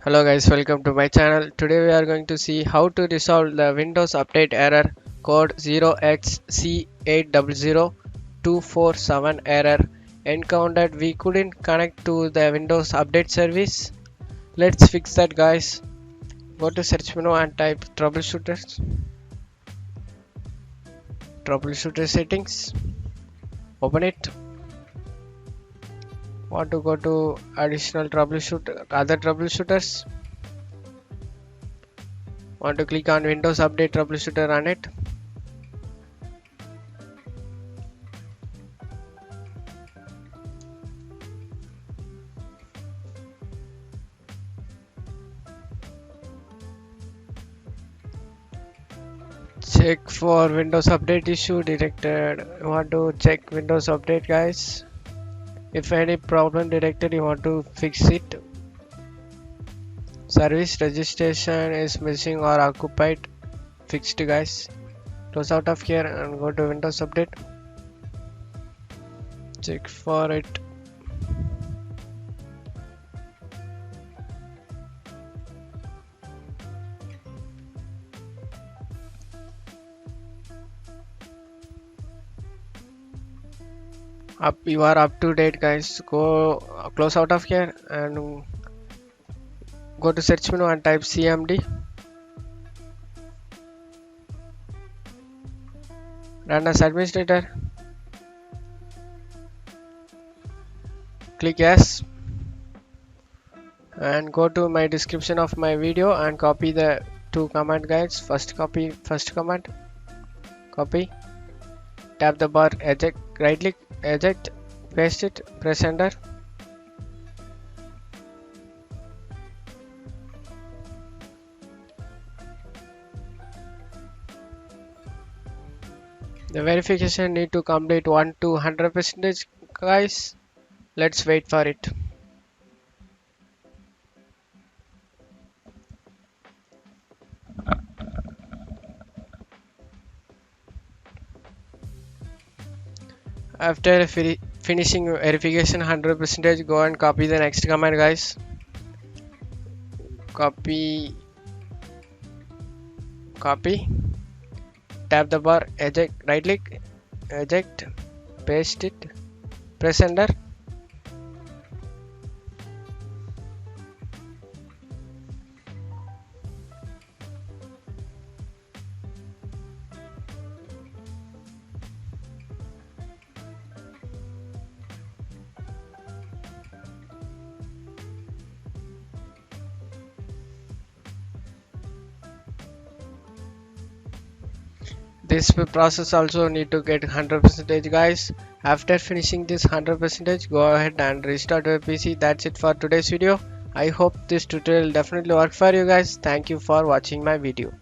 Hello guys, welcome to my channel. Today we are going to see how to resolve the Windows update error code 0xc8000247 error encountered. We couldn't connect to the Windows update service. Let's fix that guys. Go to search menu and type troubleshooter settings. Open it. Want to go to additional other troubleshooters. Want to click on Windows Update Troubleshooter on it. Check for Windows Update issue detected. You want to check Windows Update guys. If any problem detected, you want to fix it. Service registration is missing or occupied. Fixed guys. Close out of here and go to Windows Update. Check for it. You are up to date guys. Go close out of here and go to search menu and type cmd. Run as administrator. Click yes and go to my description of my video and copy the two command guides. First command, copy, tap the bar, eject, right click, eject, paste it, press enter. The verification need to complete 1 to 100% guys. Let's wait for it. After finishing verification 100%, go and copy the next command guys. Copy, tap the bar, eject, right click, eject, paste it, press enter. This process also need to get 100% guys. After finishing this 100%, go ahead and restart your PC. That's it for today's video. I hope this tutorial definitely work for you guys. Thank you for watching my video.